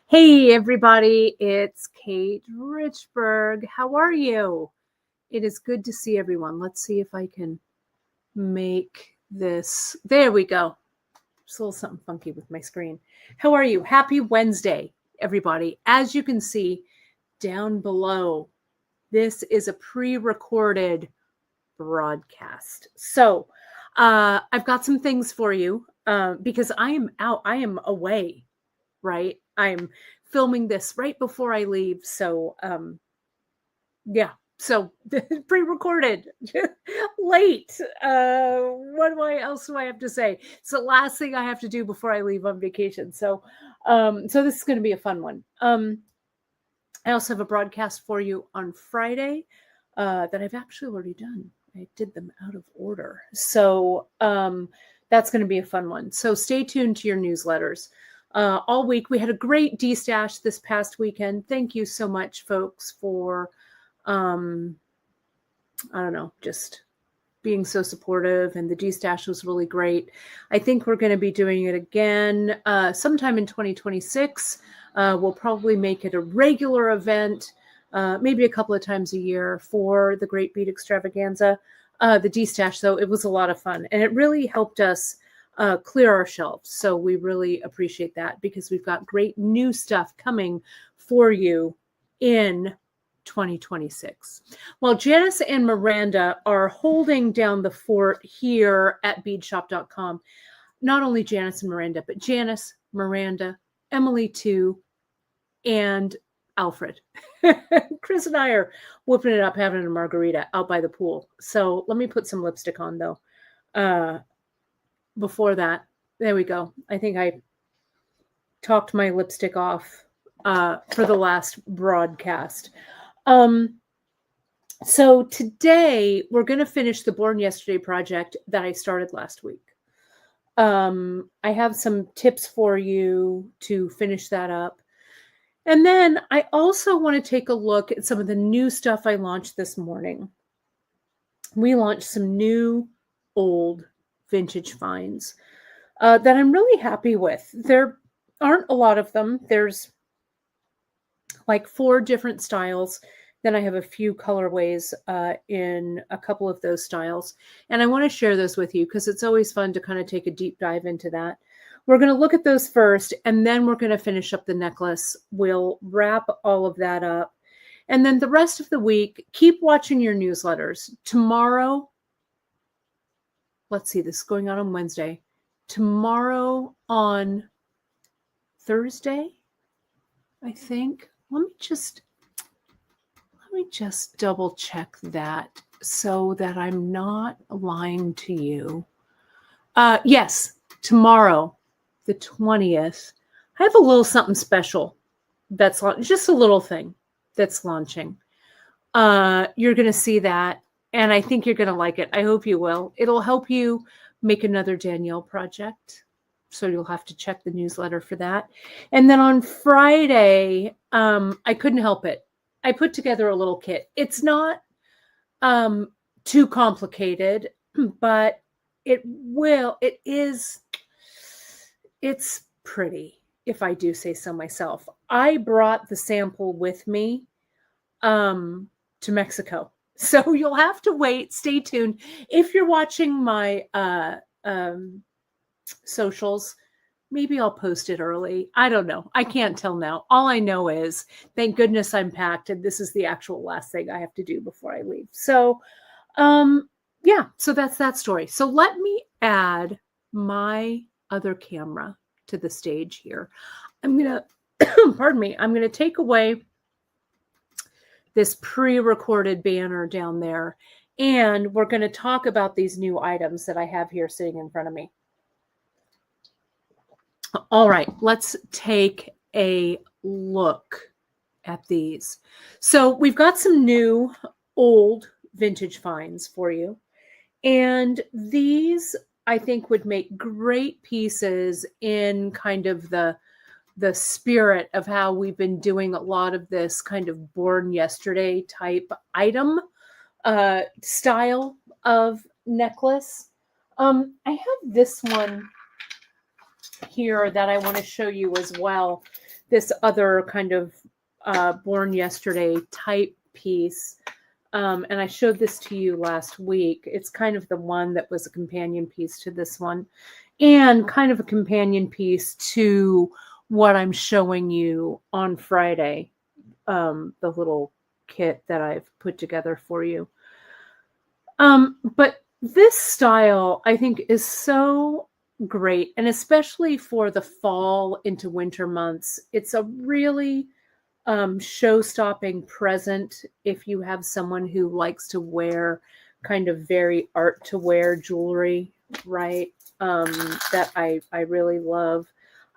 Hey everybody, it's Kate Richburg. How are you? It is good to see everyone. Let's see if I can make this. There we go. It's a little something funky with my screen. How are you? Happy Wednesday, everybody. As you can see down below, this is a pre-recorded broadcast. So I've got some things for you because I am out. I am away, right? I'm filming this right before I leave. So yeah. So pre-recorded late. What else do I have to say? It's the last thing I have to do before I leave on vacation. So so this is going to be a fun one. I also have a broadcast for you on Friday that I've actually already done. I did them out of order. So that's going to be a fun one. So stay tuned to your newsletters. All week. We had a great D-stash this past weekend. Thank you so much, folks, for, I don't know, just being so supportive. And the D-stash was really great. I think we're going to be doing it again sometime in 2026. We'll probably make it a regular event, maybe a couple of times a year for the Great Bead Extravaganza. The D-stash, though, it was a lot of fun. And it really helped us clear our shelves. So we really appreciate that because we've got great new stuff coming for you in 2026. Well, Janice and Miranda are holding down the fort here at beadshop.com. Not only Janice and Miranda, but Janice, Miranda, Emily too, and Alfred. Chris and I are whooping it up, having a margarita out by the pool. So let me put some lipstick on though. Before that, there we go. I think I talked my lipstick off for the last broadcast. So today we're going to finish the Born Yesterday project that I started last week. I have some tips for you to finish that up. And then I also want to take a look at some of the new stuff I launched this morning. We launched some new, old, vintage finds that I'm really happy with. There aren't a lot of them. There's like 4 different styles. Then I have a few colorways in a couple of those styles. And I want to share those with you because it's always fun to kind of take a deep dive into that. We're going to look at those first, and then we're going to finish up the necklace. We'll wrap all of that up. And then the rest of the week, keep watching your newsletters. Tomorrow, let's see, this is going on Wednesday. Tomorrow on Thursday, I think. Let me just double check that so that I'm not lying to you. Yes, tomorrow, the 20th, I have a little something special that's just a little thing that's launching. You're going to see that. And I think you're going to like it. I hope you will. It'll help you make another Danielle project. So you'll have to check the newsletter for that. And then on Friday, I couldn't help it. I put together a little kit. It's not too complicated, but it's pretty, if I do say so myself. I brought the sample with me to Mexico. So you'll have to wait. Stay tuned. If you're watching my socials, maybe I'll post it early. I don't know. I can't tell now. All I know is, thank goodness I'm packed, and this is the actual last thing I have to do before I leave. So, yeah. So that's that story. So let me add my other camera to the stage here. I'm gonna, pardon me. I'm gonna take away this pre-recorded banner down there. And we're going to talk about these new items that I have here sitting in front of me. All right, let's take a look at these. So we've got some new, old vintage finds for you. And these, I think, would make great pieces in kind of the spirit of how we've been doing a lot of this kind of Born Yesterday type item style of necklace. I have this one here that I want to show you as well. this other kind of born yesterday type piece. And I showed this to you last week. It's kind of the one that was a companion piece to this one, and kind of a companion piece to what I'm showing you on Friday, the little kit that I've put together for you. But this style, I think, is so great, and especially for the fall into winter months. It's a really show-stopping present if you have someone who likes to wear kind of very art-to-wear jewelry, right? That I really love.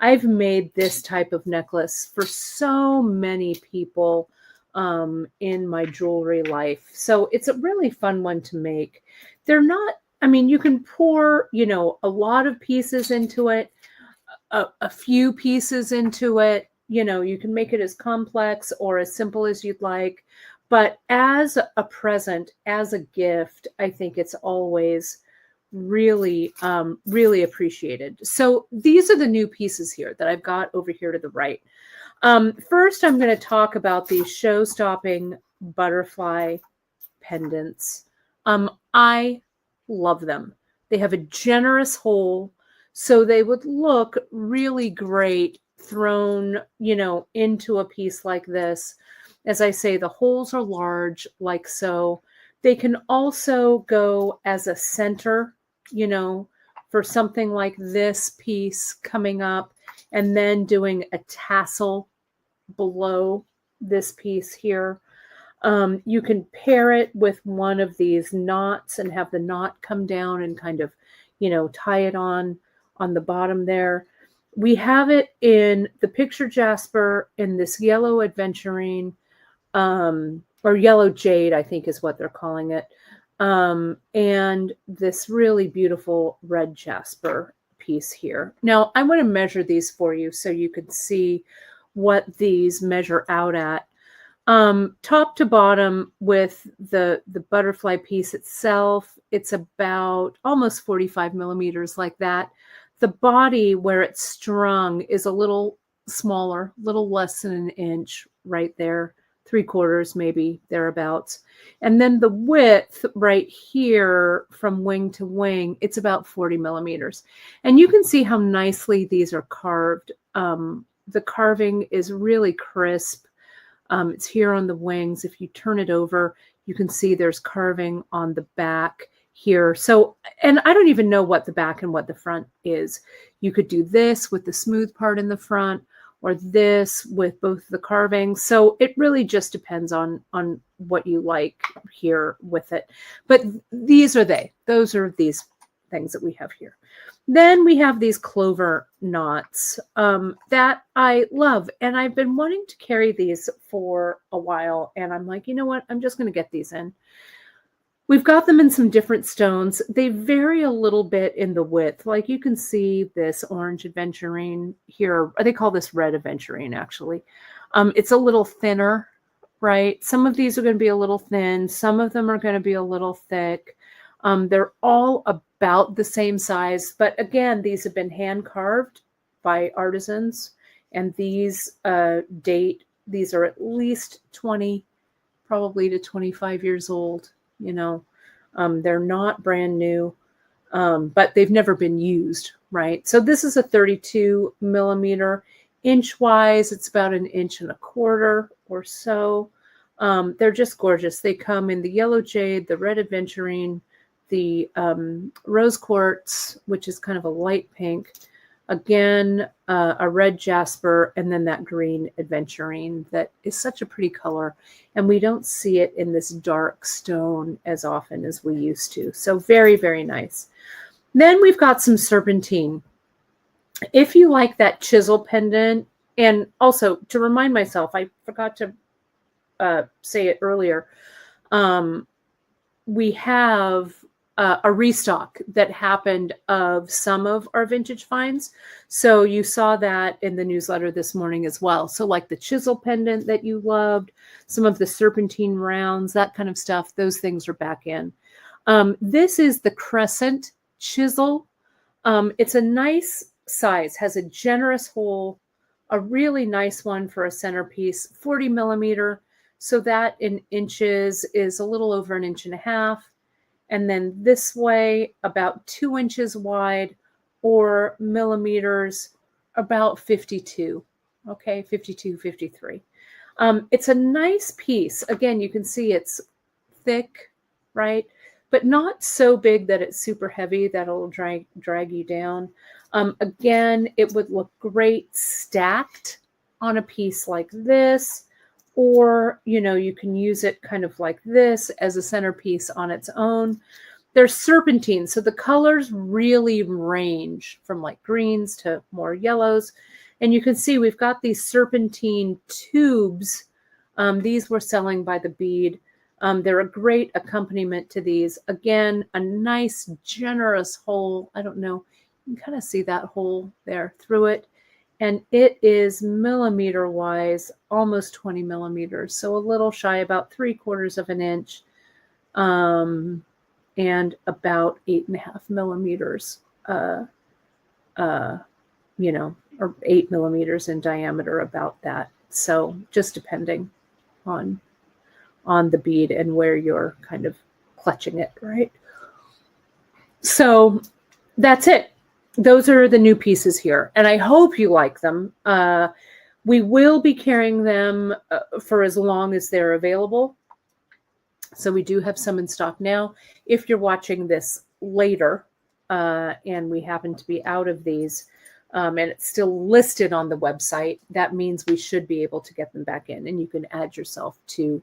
I've made this type of necklace for so many people in my jewelry life. So it's a really fun one to make. They're not, I mean, you can pour, a lot of pieces into it, a few pieces into it. You can make it as complex or as simple as you'd like. But as a present, as a gift, I think it's always really, really appreciated. So these are the new pieces here that I've got over here to the right. First, I'm going to talk about these show-stopping butterfly pendants. I love them. They have a generous hole, so they would look really great thrown, into a piece like this. As I say, the holes are large, like so. They can also go as a center, for something like this piece coming up, and then doing a tassel below this piece here. You can pair it with one of these knots and have the knot come down and kind of, tie it on the bottom there. We have it in the picture jasper in this yellow aventurine, or yellow jade, I think is what they're calling it. And this really beautiful red jasper piece here. Now, I want to measure these for you so you can see what these measure out at. Top to bottom with the butterfly piece itself, it's about almost 45 millimeters, like that. The body where it's strung is a little smaller, little less than an inch right there, 3/4 maybe, thereabouts. And then the width right here from wing to wing, it's about 40 millimeters. And you can see how nicely these are carved. The carving is really crisp. It's here on the wings. If you turn it over, you can see there's carving on the back here. So, and I don't even know what the back and what the front is. You could do this with the smooth part in the front, or this with both the carvings. So it really just depends on what you like here with it. But those are these things that we have here. Then we have these clover knots that I love. And I've been wanting to carry these for a while. And I'm like, you know what? I'm just going to get these in. We've got them in some different stones. They vary a little bit in the width. Like you can see this orange aventurine here. They call this red aventurine, actually. It's a little thinner, right? Some of these are going to be a little thin. Some of them are going to be a little thick. They're all about the same size. But again, these have been hand carved by artisans. And these these are at least 20, probably to 25 years old. They're not brand new, but they've never been used, right? So this is a 32 millimeter. Inch-wise, it's about 1.25 inches or so. They're just gorgeous. They come in the yellow jade, the red aventurine, the rose quartz, which is kind of a light pink, again, a red jasper, and then that green aventurine that is such a pretty color. And we don't see it in this dark stone as often as we used to. So very, very nice. Then we've got some serpentine. If you like that chisel pendant, and also to remind myself, I forgot to say it earlier, we have a restock that happened of some of our vintage finds. So you saw that in the newsletter this morning as well. So like the chisel pendant that you loved, some of the serpentine rounds, that kind of stuff, those things are back in. This is the crescent chisel. It's a nice size, has a generous hole a really nice one for a centerpiece, 40 millimeter. So that in inches is a little over 1.5 inches. And then this way, about 2 inches wide, or millimeters, about 52. Okay, 52, 53. It's a nice piece. Again, you can see it's thick, right? But not so big that it's super heavy that'll drag you down. Again, it would look great stacked on a piece like this, or, you can use it kind of like this as a centerpiece on its own. They're serpentine, so the colors really range from like greens to more yellows. And you can see we've got these serpentine tubes. These we're selling by the bead. They're a great accompaniment to these. Again, a nice, generous hole. I don't know. You can kind of see that hole there through it. And it is millimeter wise, almost 20 millimeters. So a little shy, about 3/4 inch. And about 8.5 millimeters, or 8 millimeters in diameter, about that. So just depending on the bead and where you're kind of clutching it, right? So that's it. Those are the new pieces here, and I hope you like them. We will be carrying them for as long as they're available. So we do have some in stock now. If you're watching this later and we happen to be out of these and it's still listed on the website, that means we should be able to get them back in, and you can add yourself to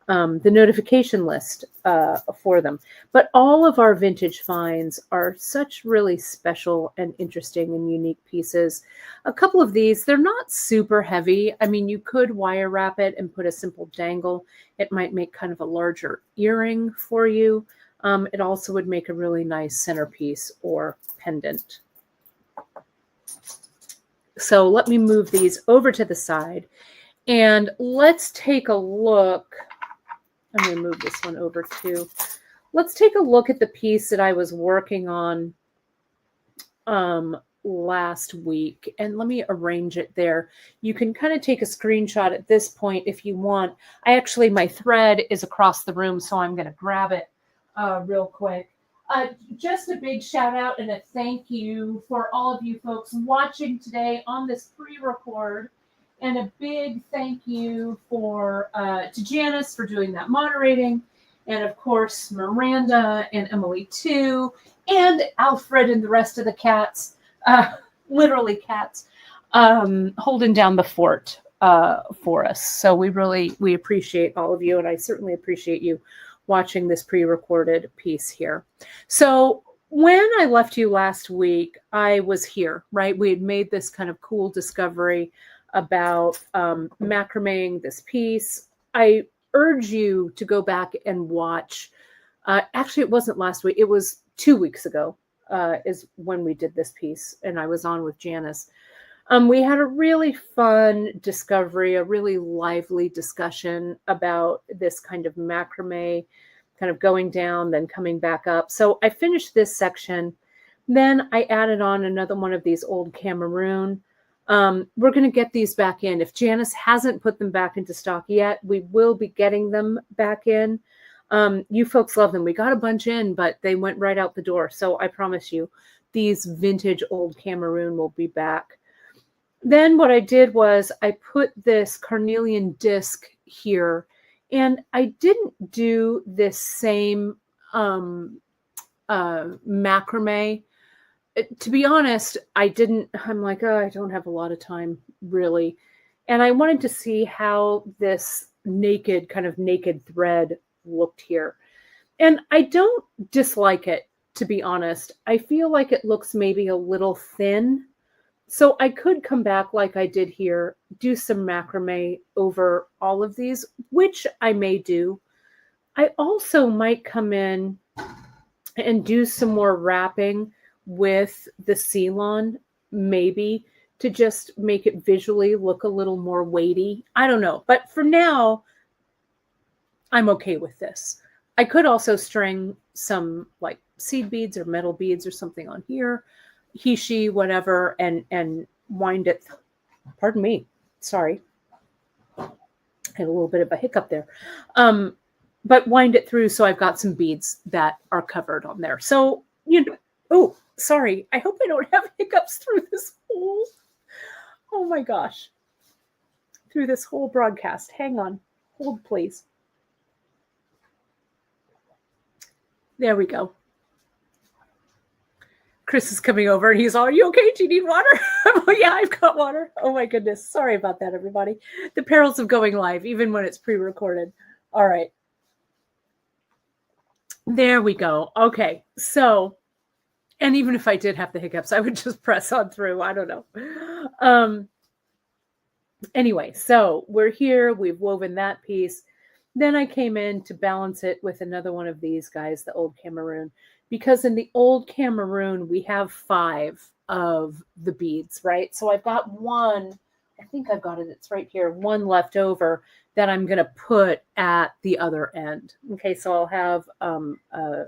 the notification list for them. But all of our vintage finds are such really special and interesting and unique pieces. A couple of these, they're not super heavy. I mean, you could wire wrap it and put a simple dangle. It might make kind of a larger earring for you. It also would make a really nice centerpiece or pendant. So let me move these over to the side and let's take a look. I'm going to move this one over too. Let's take a look at the piece that I was working on last week, and let me arrange it there. You can kind of take a screenshot at this point if you want. My thread is across the room, so I'm going to grab it real quick. Just a big shout out and a thank you for all of you folks watching today on this pre-record. And a big thank you to Janice for doing that moderating. And of course, Miranda and Emily too. And Alfred and the rest of the cats, literally cats, holding down the fort for us. So we appreciate all of you. And I certainly appreciate you watching this pre-recorded piece here. So when I left you last week, I was here, right? We had made this kind of cool discovery about macrameing this piece. I urge you to go back and watch. Actually, it wasn't last week. It was 2 weeks ago is when we did this piece, and I was on with Janice. We had a really fun discovery, a really lively discussion about this kind of macrame, kind of going down, then coming back up. So I finished this section. Then I added on another one of these old Cameroon. We're going to get these back in. If Janice hasn't put them back into stock yet, we will be getting them back in. You folks love them. We got a bunch in, but they went right out the door. So I promise you, these vintage old Cameroon will be back. Then what I did was I put this carnelian disc here, and I didn't do this same macrame. To be honest, I'm like, oh, I don't have a lot of time, really. And I wanted to see how this naked thread looked here. And I don't dislike it, to be honest. I feel like it looks maybe a little thin. So I could come back like I did here, do some macrame over all of these, which I may do. I also might come in and do some more wrapping with the Ceylon, maybe, to just make it visually look a little more weighty. I don't know. But for now, I'm okay with this. I could also string some like seed beads or metal beads or something on here, he, she, whatever, and wind it Pardon me. Sorry. I had a little bit of a hiccup there. But wind it through so I've got some beads that are covered on there. So, oh, sorry. I hope I don't have hiccups through this whole, oh my gosh, through this whole broadcast. Hang on. Hold, please. There we go. Chris is coming over and he's all, "Are you okay? Do you need water?" Oh, yeah, I've got water. Oh my goodness. Sorry about that, everybody. The perils of going live, even when it's pre-recorded. All right. There we go. Okay. So, and even if I did have the hiccups, I would just press on through. I don't know. Anyway, so we're here. We've woven that piece. Then I came in to balance it with another one of these guys, the old Cameroon, because in the old Cameroon, we have 5 of the beads, right? So I've got one, I think I've got it, it's right here, one left over that I'm going to put at the other end. Okay, so I'll have a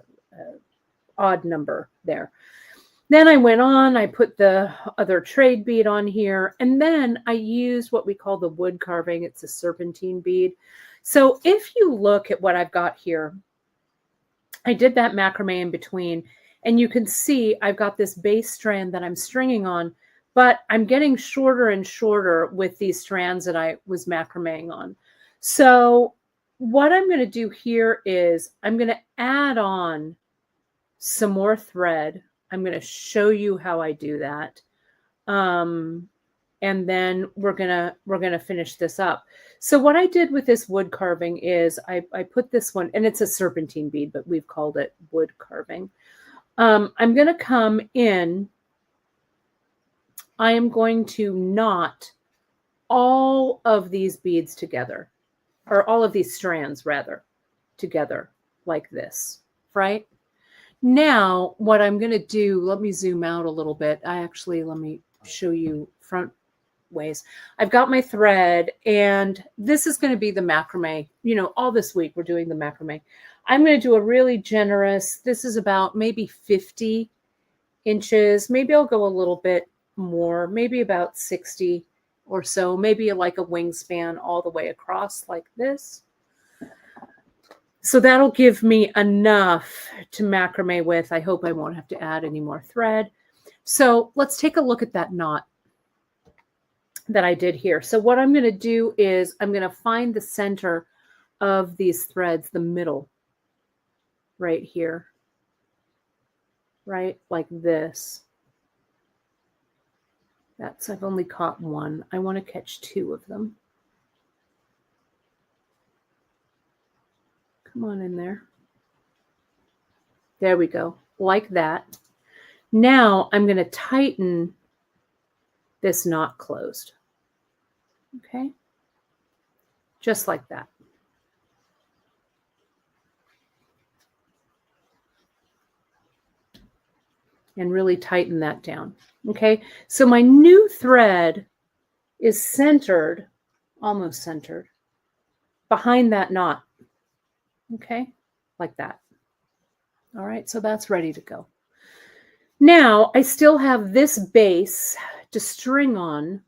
odd number there. Then I went on, I put the other trade bead on here, and then I used what we call the wood carving. It's a serpentine bead. So if you look at what I've got here, I did that macrame in between, and you can see I've got this base strand that I'm stringing on, but I'm getting shorter and shorter with these strands that I was macrameing on. So what I'm going to do here is I'm going to add on some more thread. I'm going to show you how I do that. And then we're gonna finish this up. So what I did with this wood carving is I put this one, and it's a serpentine bead, but we've called it wood carving. I'm going to come in. I am going to knot all of these beads together, or all of these strands rather, together like this, right? Now, what I'm going to do, let me zoom out a little bit. Let me show you front ways. I've got my thread, and this is going to be the macrame. All this week we're doing the macrame. I'm going to do a really generous, this is about maybe 50 inches. Maybe I'll go a little bit more, maybe about 60 or so, maybe like a wingspan all the way across like this. So that'll give me enough to macrame with. I hope I won't have to add any more thread. So let's take a look at that knot that I did here. So what I'm going to do is I'm going to find the center of these threads, the middle, right here, right? Like this. I've only caught one. I want to catch 2 of them. Come on in there. There we go, like that. Now I'm going to tighten this knot closed. Okay, just like that. And really tighten that down. Okay, so my new thread is centered, almost centered, behind that knot. Okay, like that. All right, so that's ready to go. Now I still have this base to string on,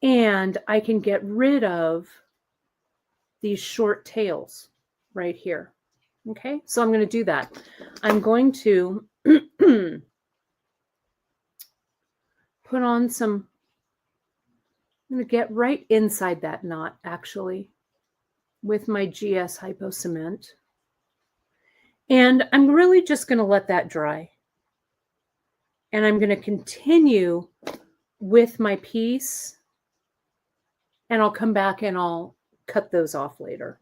and I can get rid of these short tails right here. Okay, so I'm going to do that. I'm going to put on some, I'm going to get right inside that knot actually with my GS Hypo Cement. And I'm really just going to let that dry. And I'm going to continue with my piece, and I'll come back and I'll cut those off later.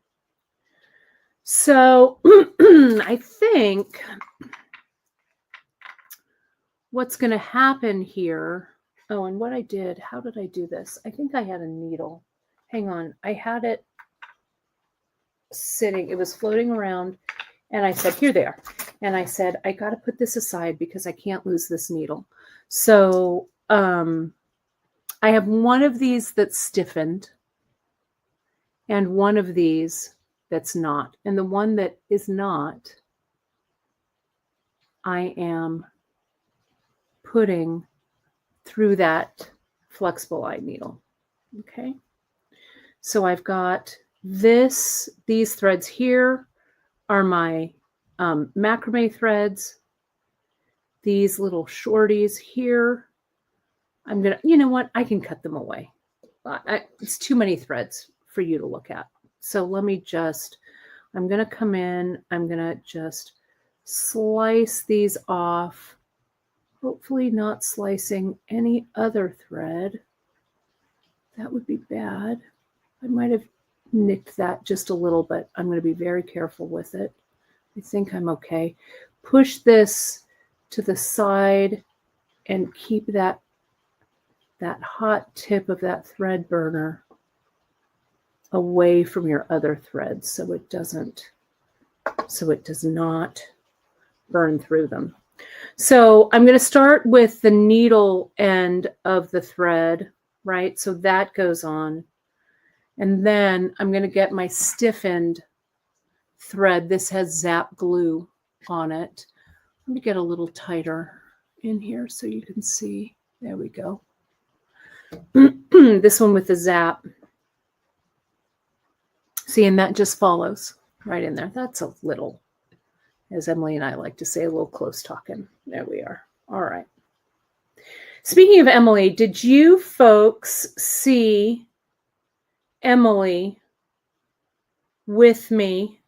So I think what's going to happen here, oh, and what I did, how did I do this? I think I had a needle. Hang on, I had it sitting, it was floating around, and I said, here they are. And I said, I got to put this aside because I can't lose this needle. So I have one of these that's stiffened and one of these that's not. And the one that is not, I am putting through that flexible eye needle. Okay. So I've got these threads here are my macrame threads. These little shorties here, I'm going to, you know what? I can cut them away. It's too many threads for you to look at. So let me just, I'm going to come in, I'm going to just slice these off, hopefully not slicing any other thread. That would be bad. I might have nicked that just a little, but I'm going to be very careful with it. I think I'm okay. Push this to the side and keep that hot tip of that thread burner away from your other threads so it does not burn through them. So I'm going to start with the needle end of the thread, right? So that goes on. And then I'm going to get my stiffened thread. This has zap glue on it. Let me get a little tighter in here so you can see. There we go. This one with the zap. See, and that just follows right in there. That's a little, as Emily and I like to say, a little close talking. There we are. All right. Speaking of Emily, did you folks see Emily with me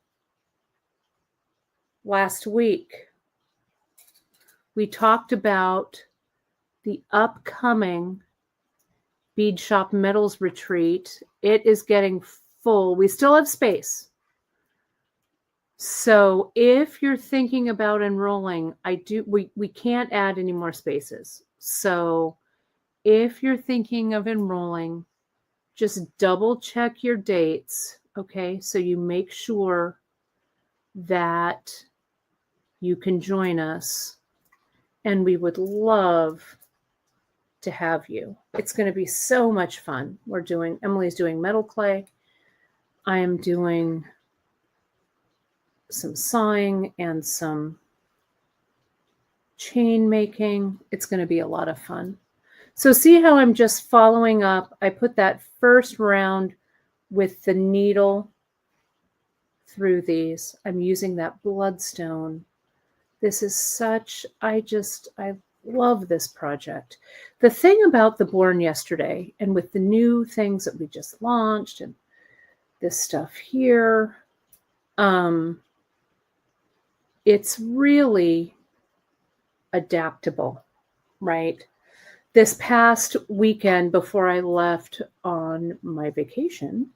last week? We talked about the upcoming Beadshop Metals Retreat. It is getting full. We still have space. So if you're thinking about enrolling, we can't add any more spaces. So if you're thinking of enrolling, just double check your dates, okay? So you make sure that you can join us, and we would love to have you. It's going to be so much fun. Emily's doing metal clay. I am doing some sawing and some chain making. It's going to be a lot of fun. So see how I'm just following up. I put that first round with the needle through these. I'm using that bloodstone. This is such, I love this project. The thing about the Born yesterday, and with the new things that we just launched and this stuff here, it's really adaptable, right? This past weekend before I left on my vacation,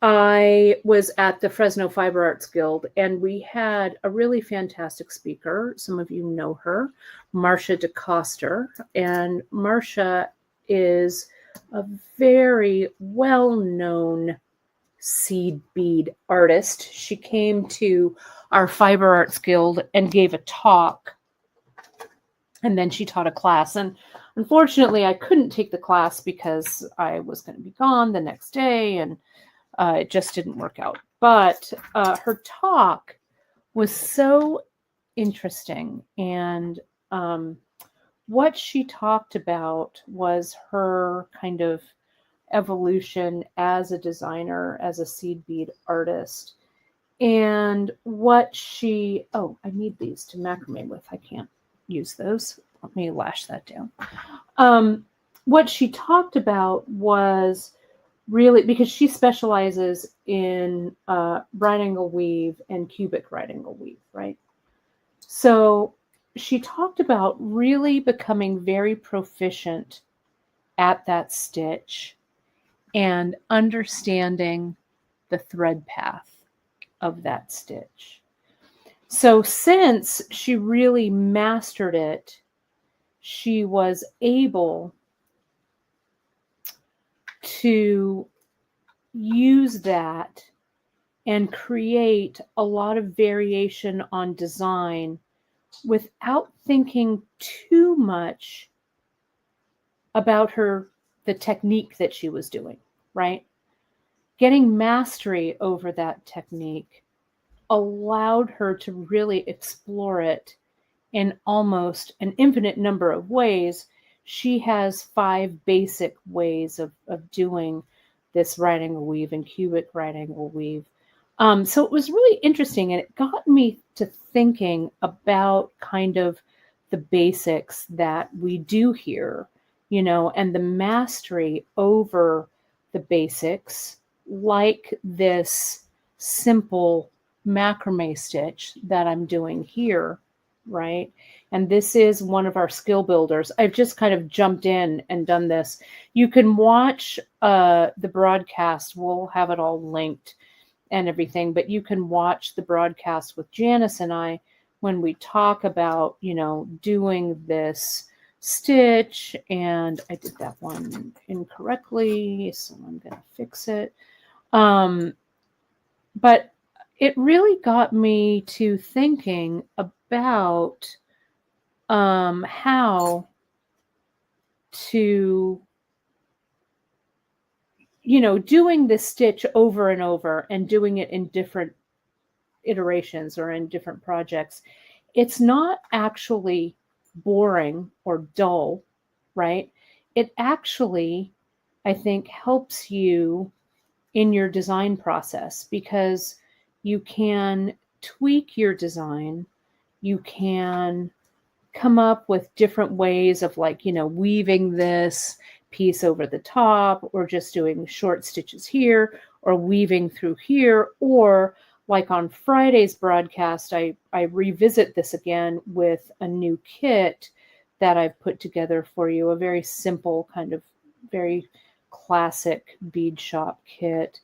I was at the Fresno Fiber Arts Guild, and we had a really fantastic speaker. Some of you know her, Marcia DeCoster. And Marcia is a very well-known seed bead artist. She came to our Fiber Arts Guild and gave a talk, and then she taught a class. And unfortunately, I couldn't take the class because I was going to be gone the next day, and it just didn't work out. But her talk was so interesting. And what she talked about was her kind of evolution as a designer, as a seed bead artist. And what she, I need these to macrame with. I can't use those. Let me lash that down. What she talked about was really, because she specializes in right angle weave and cubic right angle weave, right? So she talked about really becoming very proficient at that stitch and understanding the thread path of that stitch. So since she really mastered it, she was able to use that and create a lot of variation on design without thinking too much about the technique that she was doing, right? Getting mastery over that technique allowed her to really explore it in almost an infinite number of ways. she has 5 basic ways of doing this right angle weave and cubic right angle weave. So it was really interesting, and it got me to thinking about kind of the basics that we do here, and the mastery over the basics, like this simple macrame stitch that I'm doing here, right? And this is one of our skill builders. I've just kind of jumped in and done this. You can watch the broadcast. We'll have it all linked and everything, but you can watch the broadcast with Janice and I when we talk about, doing this stitch. And I did that one incorrectly, so I'm going to fix it. But it really got me to thinking about how to, doing this stitch over and over and doing it in different iterations or in different projects. It's not actually boring or dull, right? It actually, I think, helps you in your design process because you can tweak your design. You can come up with different ways of weaving this piece over the top, or just doing short stitches here, or weaving through here, or like on Friday's broadcast, I revisit this again with a new kit that I've put together for you, a very simple kind of very classic Beadshop kit.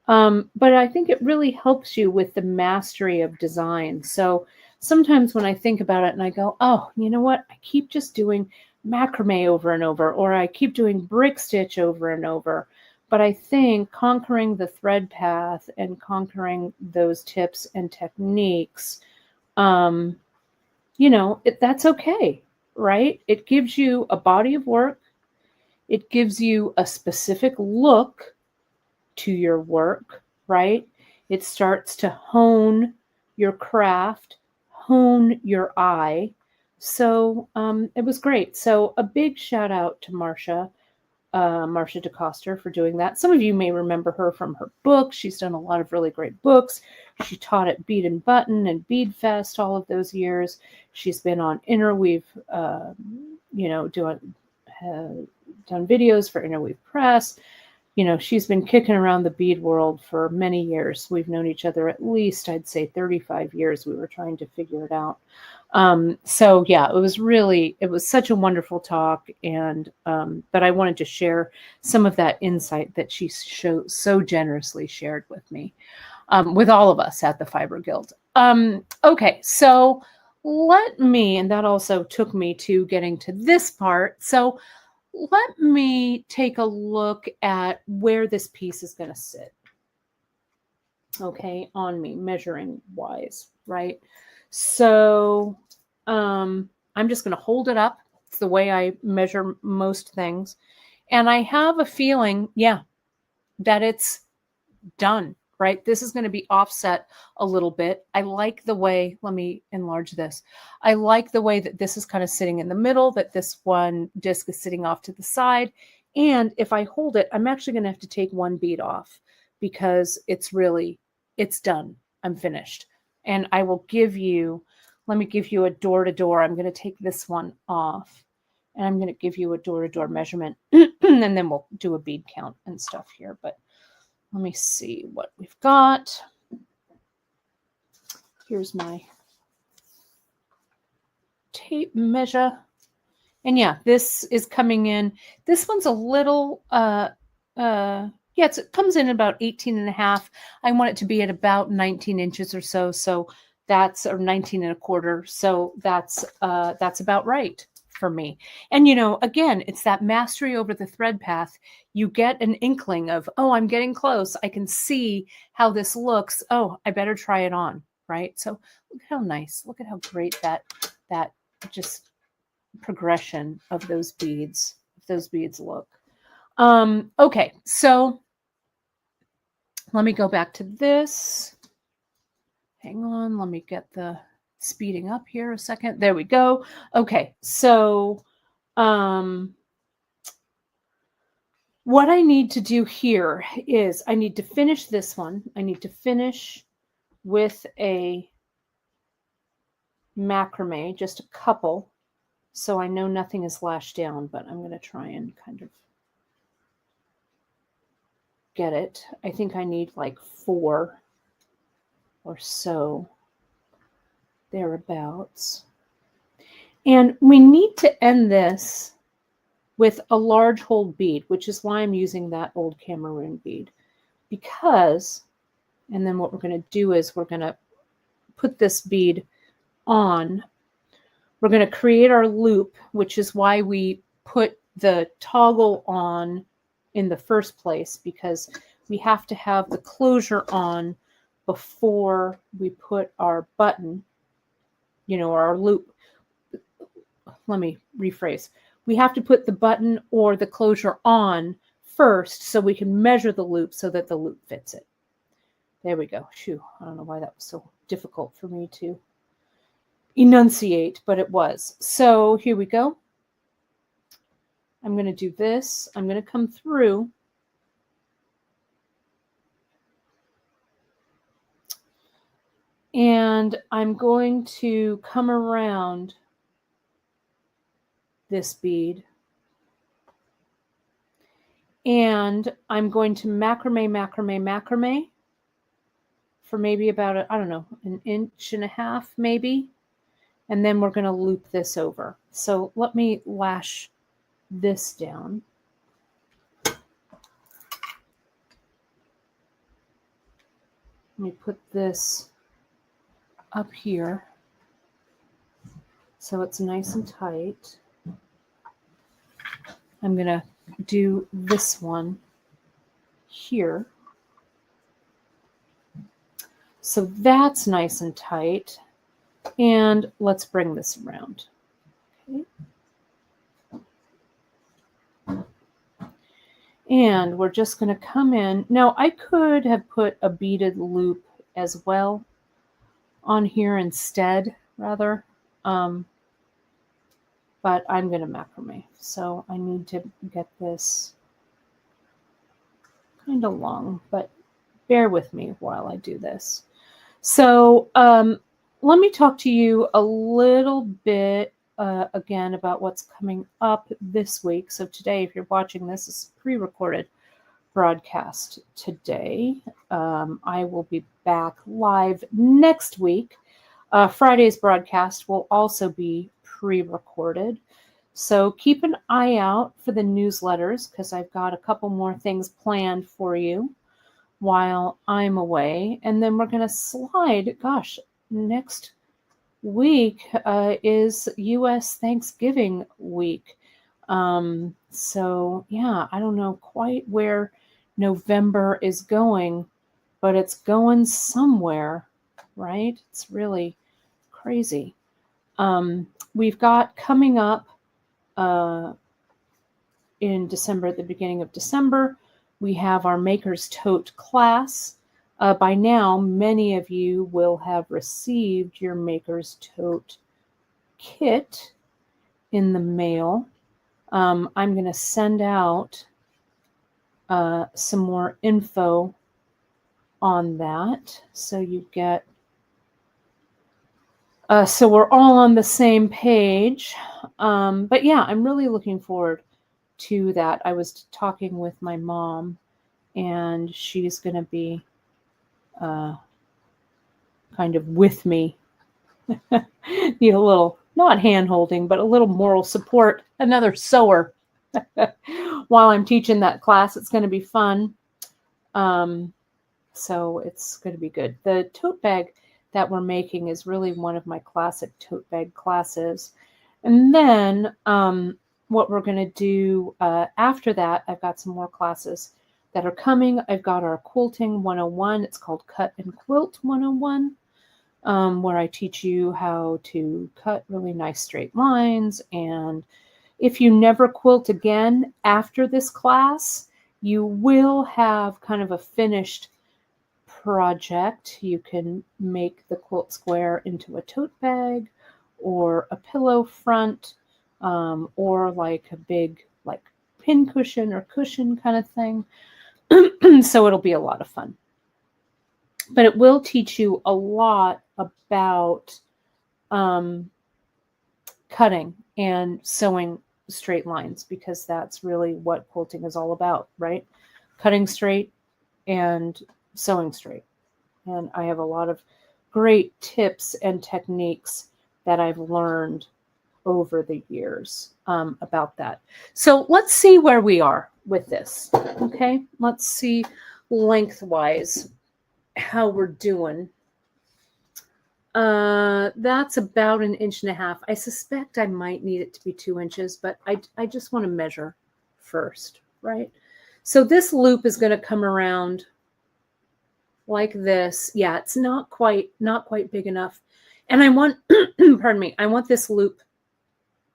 But I think it really helps you with the mastery of design. So sometimes when I think about it and I go, oh, you know what? I keep just doing macrame over and over, or I keep doing brick stitch over and over. But I think conquering the thread path and conquering those tips and techniques, that's okay, right? It gives you a body of work. It gives you a specific look to your work, right? It starts to hone your craft, hone your eye. So it was great. So a big shout out to Marcia DeCoster for doing that. Some of you may remember her from her books. She's done a lot of really great books. She taught at Bead and Button and Bead Fest all of those years. She's been on Interweave, done videos for Interweave Press. She's been kicking around the bead world for many years. We've known each other at least, I'd say 35 years. We were trying to figure it out. So yeah, it was such a wonderful talk. And, but I wanted to share some of that insight that she so generously shared with me, with all of us at the Fiber Guild. Okay, so and that also took me to getting to this part. So let me take a look at where this piece is going to sit. Okay, on me, measuring wise, right? So I'm just going to hold it up. It's the way I measure most things. And I have a feeling, that it's done, right? This is going to be offset a little bit. I like the way, let me enlarge this. I like the way that this is kind of sitting in the middle, that this one disc is sitting off to the side. And if I hold it, I'm actually going to have to take one bead off because it's done. I'm finished. And I will let me give you a door-to-door. I'm going to take this one off and I'm going to give you a door-to-door measurement and then we'll do a bead count and stuff here. But let me see what we've got. Here's my tape measure. And yeah, this is coming in. This one's a little, it comes in about 18 and a half. I want it to be at about 19 inches or so. So that's, or 19 and a quarter. So that's about right for me. And, again, it's that mastery over the thread path. You get an inkling of, oh, I'm getting close. I can see how this looks. Oh, I better try it on. Right. So look how nice, look at how great that just progression of those beads look. Okay. So let me go back to this. Hang on. Let me get the speeding up here a second. There we go. Okay. So, What I need to do here is I need to finish this one. I need to finish with a macrame, just a couple, so I know nothing is lashed down, but I'm going to try and kind of get it. I think I need like 4 or so, thereabouts. And we need to end this with a large hold bead, which is why I'm using that old Cameroon bead. Because, and then what we're going to do is we're going to put this bead on. We're going to create our loop, which is why we put the toggle on in the first place, because we have to have the closure on before we put our button, or our loop. Let me rephrase. We have to put the button or the closure on first so we can measure the loop so that the loop fits it. There we go. Phew, I don't know why that was so difficult for me to enunciate, but it was. So here we go. I'm going to do this. I'm going to come through. And I'm going to come around this bead. And I'm going to macrame for maybe about, I don't know, 1.5 inches maybe. And then we're going to loop this over. So let me lash this down. Let me put this up here so it's nice and tight. I'm going to do this one here. So that's nice and tight. And let's bring this around. Okay. And we're just going to come in. Now, I could have put a beaded loop as well on here instead, rather. But I'm going to macrame. So I need to get this kind of long, but bear with me while I do this. So let me talk to you a little bit again about what's coming up this week. So today, if you're watching this, is a pre-recorded broadcast today. I will be back live next week. Friday's broadcast will also be pre-recorded. So keep an eye out for the newsletters, because I've got a couple more things planned for you while I'm away. And then we're going to slide, gosh, next week is U.S. Thanksgiving week. So yeah, I don't know quite where November is going, but it's going somewhere, right? It's really crazy. We've got coming up in December, at the beginning of December, we have our Maker's Tote class. By now, many of you will have received your Maker's Tote kit in the mail. I'm going to send out some more info on that, so you get so we're all on the same page. But yeah, I'm really looking forward to that. I was talking with my mom, and she's going to be kind of with me. Need a little, not hand-holding, but a little moral support, another sewer while I'm teaching that class. It's going to be fun. So it's going to be good. The tote bag that we're making is really one of my classic tote bag classes. And then what we're going to do after that, I've got some more classes that are coming. I've got our Quilting 101. It's called Cut and Quilt 101, where I teach you how to cut really nice straight lines. And if you never quilt again after this class, you will have kind of a finished project. You can make the quilt square into a tote bag or a pillow front, or like a big like pin cushion or cushion kind of thing. So it'll be a lot of fun. But it will teach you a lot about cutting and sewing straight lines, because that's really what quilting is all about, right? Cutting straight and sewing straight. And I have a lot of great tips and techniques that I've learned over the years about that. So let's see where we are with this. Okay, let's see lengthwise how we're doing. That's about 1.5 inches. I suspect I might need it to be 2 inches, but I just want to measure first, right? So this loop is going to come around like this. Yeah, it's not quite big enough. And I want, pardon me, I want this loop.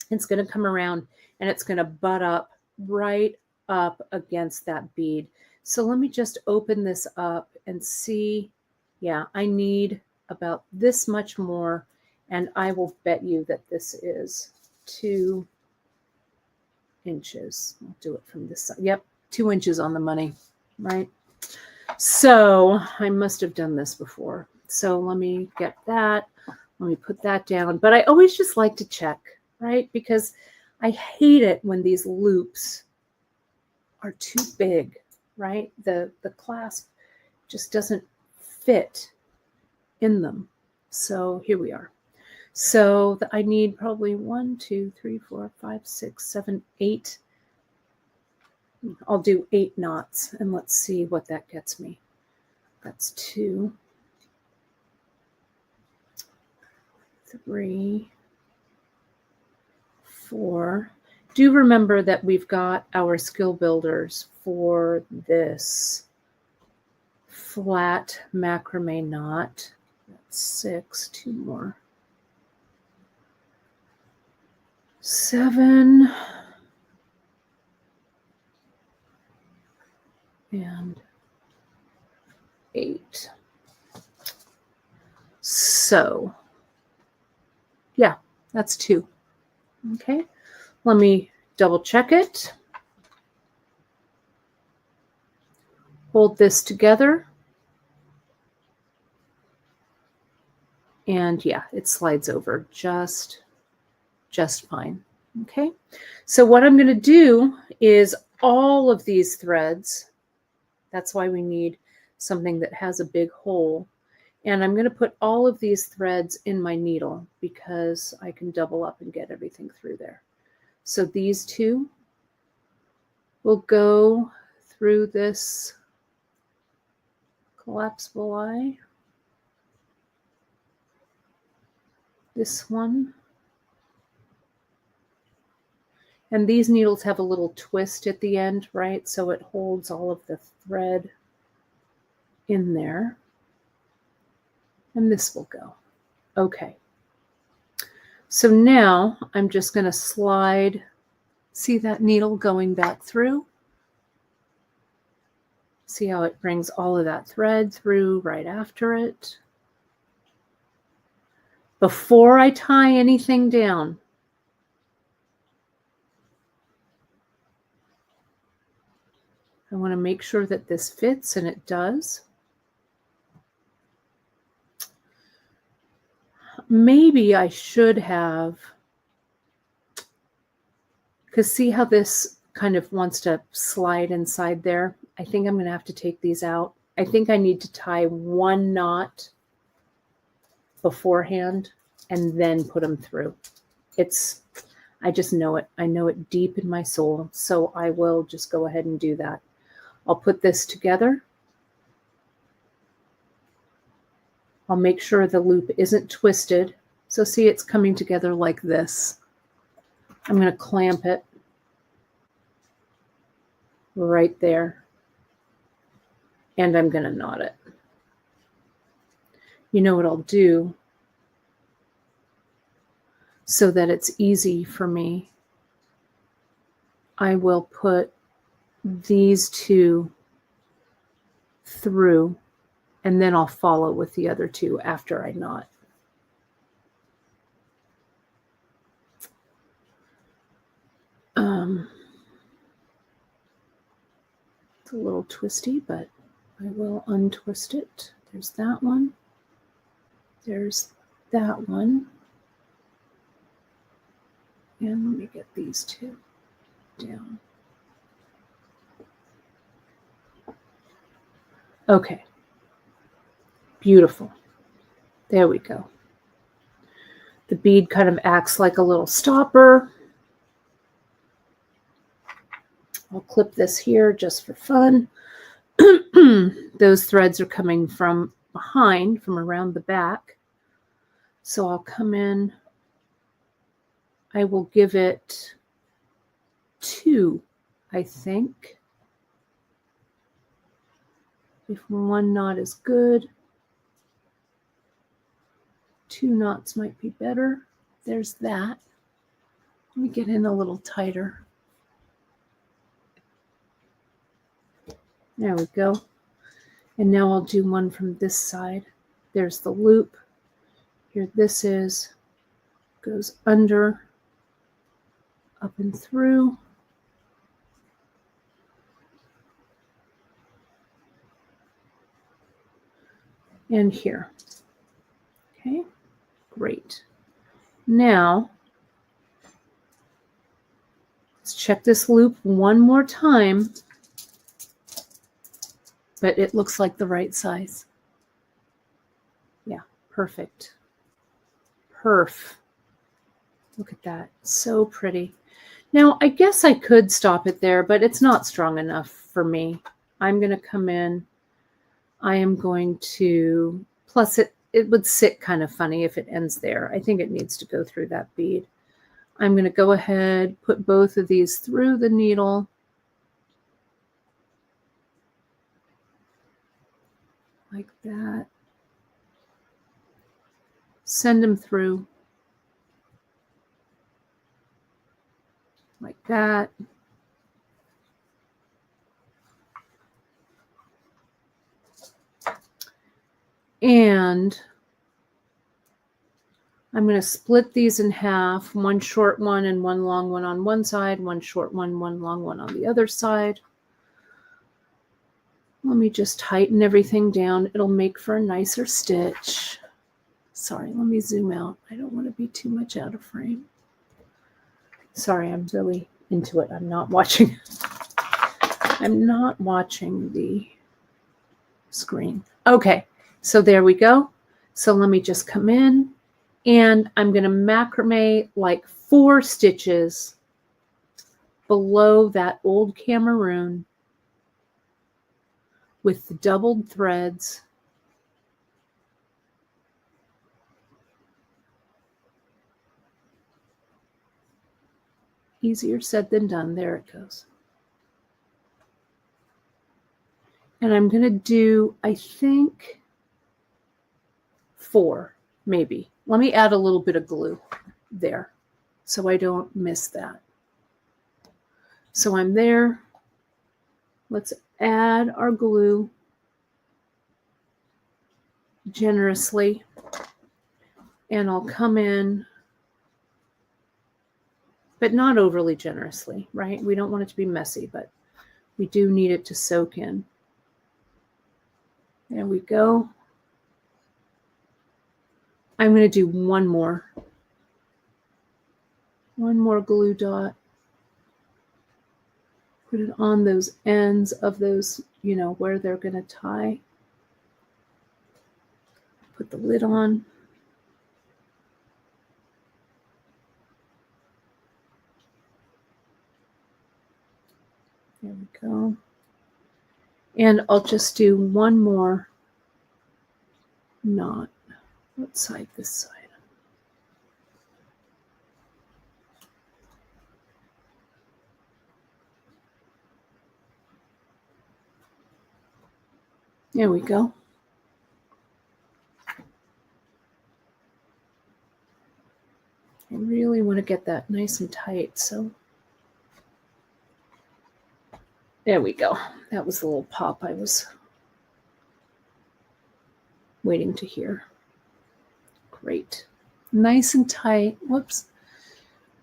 It's going to come around and it's going to butt up right up against that bead. So let me just open this up and see. Yeah, I need about this much more, and I will bet you that this is 2 inches. I'll do it from this side. Yep, 2 inches on the money, right? So I must have done this before. So let me get that. Let me put that down. But I always just like to check, right? Because I hate it when these loops are too big, right? The clasp just doesn't fit in them. So here we are. So I need probably 1, 2, 3, 4, 5, 6, 7, 8. I'll do 8 knots, and let's see what that gets me. That's 2, 3, 4. Do remember that we've got our skill builders for this flat macrame knot. That's 6, 2 more. 7 and 8. So, yeah, that's 2. Okay, let me double check it. Hold this together. And yeah, it slides over just fine. Okay, so what I'm going to do is all of these threads, that's why we need something that has a big hole. And I'm going to put all of these threads in my needle because I can double up and get everything through there. So these 2 will go through this collapsible eye. This one. And these needles have a little twist at the end, right? So it holds all of the thread in there. And this will go. Okay. So now I'm just going to slide. See that needle going back through? See how it brings all of that thread through right after it? Before I tie anything down, I want to make sure that this fits, and it does. Maybe I should have, because see how this kind of wants to slide inside there? I think I'm going to have to take these out. I think I need to tie 1 knot beforehand and then put them through. I just know it. I know it deep in my soul. So I will just go ahead and do that. I'll put this together. I'll make sure the loop isn't twisted. So see, it's coming together like this. I'm going to clamp it right there. And I'm going to knot it. You know what I'll do so that it's easy for me? I will put these 2 through, and then I'll follow with the other 2 after I knot. It's a little twisty, but I will untwist it. There's that one. There's that one. And let me get these two down. Okay. Beautiful. There we go. The bead kind of acts like a little stopper. I'll clip this here just for fun. Those threads are coming from behind, from around the back. So I'll come in. I will give it 2, I think. If 1 knot is good, 2 knots might be better. There's that. Let me get in a little tighter. There we go. And now I'll do one from this side. There's the loop. Here this is. Goes under, up and through. And here. Okay, great. Now, let's check this loop one more time. But it looks like the right size. Yeah, perfect. Perf. Look at that. So pretty. Now, I guess I could stop it there, but it's not strong enough for me. I'm going to come in. I am going to, plus it would sit kind of funny if it ends there. I think it needs to go through that bead. I'm going to go ahead, put both of these through the needle. Like that. Send them through. Like that. And I'm going to split these in half, one short one and one long one on one side, one short one, one long one on the other side. Let me just tighten everything down. It'll make for a nicer stitch. Sorry, let me zoom out. I don't want to be too much out of frame. Sorry, I'm really into it. I'm not watching the screen. Okay, so there we go. So let me just come in and I'm going to macrame like 4 stitches below that old Cameroon with the doubled threads. Easier said than done. There it goes. And I'm going to do, I think, 4, maybe. Let me add a little bit of glue there so I don't miss that. So I'm there. Let's add our glue generously. And I'll come in, but not overly generously, right? We don't want it to be messy, but we do need it to soak in. There we go. I'm going to do one more glue dot. Put it on those ends of those, you know, where they're going to tie. Put the lid on. There we go. And I'll just do one more knot. What side? This side. There we go. I really want to get that nice and tight, so there we go. That was the little pop I was waiting to hear. Great. Nice and tight. Whoops.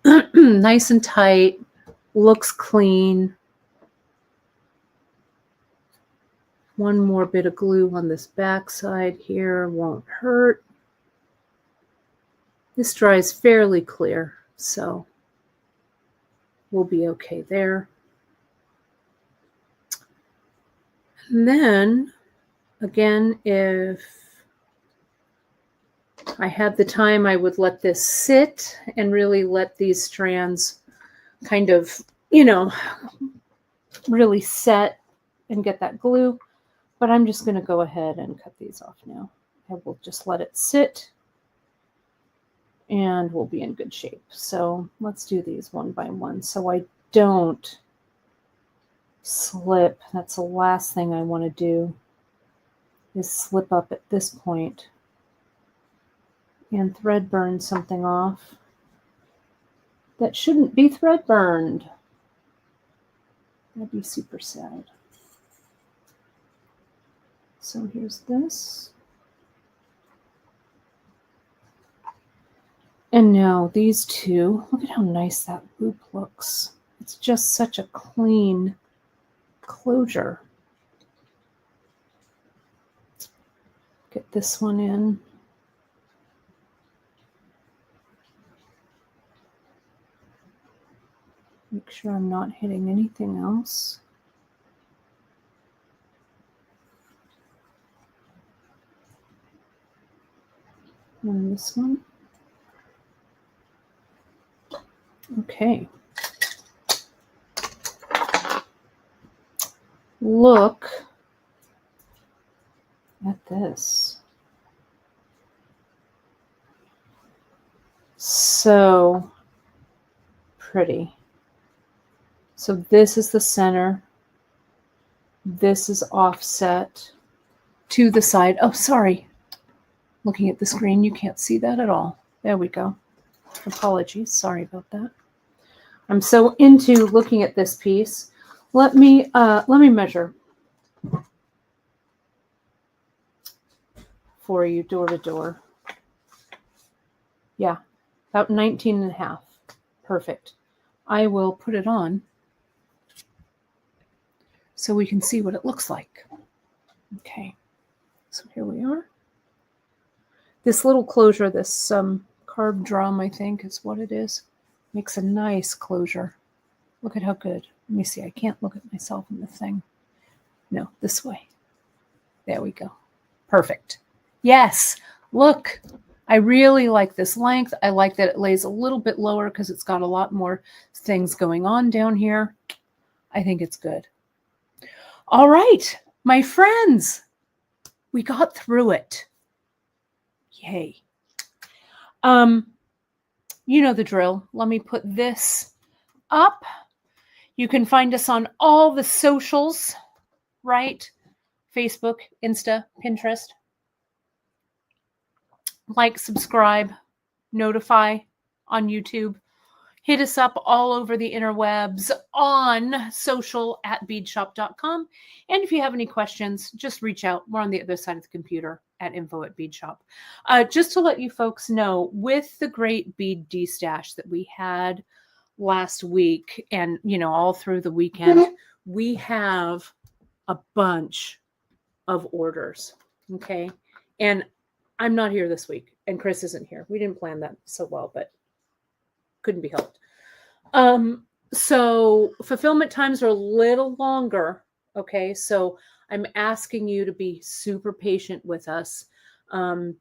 Nice and tight. Looks clean. One more bit of glue on this back side here won't hurt. This dries fairly clear, so we'll be okay there. And then, again, if I had the time, I would let this sit and really let these strands kind of, really set and get that glue. But I'm just going to go ahead and cut these off now. I will just let it sit and we'll be in good shape. So let's do these one by one so I don't slip. That's the last thing I want to do, is slip up at this point and thread burn something off that shouldn't be thread burned. That'd be super sad. So here's this. And now these two, look at how nice that loop looks. It's just such a clean closure. Get this one in. Make sure I'm not hitting anything else. And this one. Okay. Look at this. So pretty. So this is the center. This is offset to the side. Oh, sorry. Looking at the screen, you can't see that at all. There we go. Apologies. Sorry about that. I'm so into looking at this piece. Let me measure for you door to door. Yeah, about 19 and a half. Perfect. I will put it on so we can see what it looks like. Okay, so here we are. This little closure, this carved drum, I think is what it is, makes a nice closure. Look at how good. Let me see. I can't look at myself in the thing. No, this way. There we go. Perfect. Yes, look. I really like this length. I like that it lays a little bit lower because it's got a lot more things going on down here. I think it's good. All right, my friends, we got through it. Yay. You know the drill. Let me put this up. You can find us on all the socials, right? Facebook, Insta, Pinterest. Like, subscribe, notify on YouTube. Hit us up all over the interwebs on social at beadshop.com. And if you have any questions, just reach out. We're on the other side of the computer at info@beadshop. Just to let you folks know, with the great bead-y stash that we had last week and, all through the weekend, we have a bunch of orders. Okay. And I'm not here this week and Chris isn't here. We didn't plan that so well, but couldn't be helped. So fulfillment times are a little longer. Okay. So I'm asking you to be super patient with us,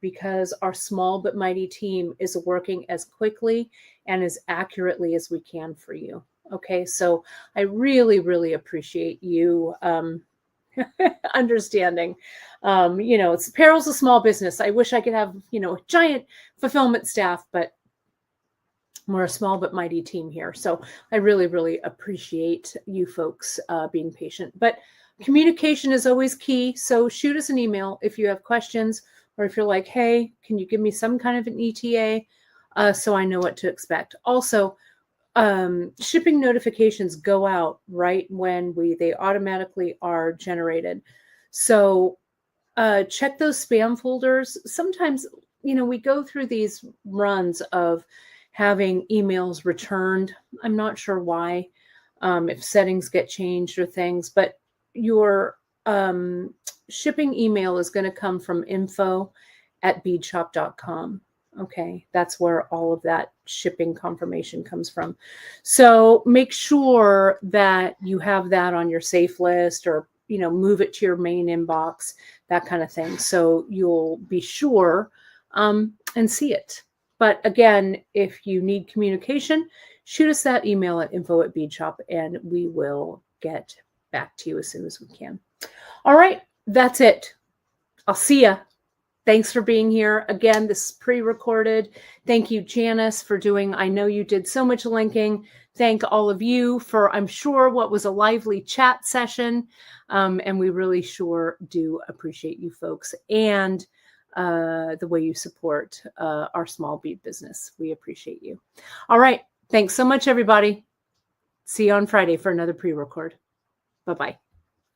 because our small but mighty team is working as quickly and as accurately as we can for you. Okay. So I really, really appreciate you, understanding. It's apparel's a small business. I wish I could have, a giant fulfillment staff, but we're a small but mighty team here. So I really, really appreciate you folks being patient. But communication is always key. So shoot us an email if you have questions, or if you're like, hey, can you give me some kind of an ETA so I know what to expect. Also, shipping notifications go out right when they automatically are generated. So check those spam folders. Sometimes, we go through these runs of having emails returned. I'm not sure why. if settings get changed or things. But your shipping email is going to come from info@beadshop.com. Okay, that's where all of that shipping confirmation comes from. So make sure that you have that on your safe list, or move it to your main inbox, that kind of thing. So you'll be sure and see it. But again, if you need communication, shoot us that email at info@beadshop, and we will get back to you as soon as we can. All right, that's it. I'll see ya. Thanks for being here. Again, this is pre-recorded. Thank you, Janice, for doing, I know you did so much linking. Thank all of you for, I'm sure, what was a lively chat session. And we really sure do appreciate you folks and the way you support our small bead business. We appreciate you. All right. Thanks so much, everybody. See you on Friday for another pre-record. Bye-bye.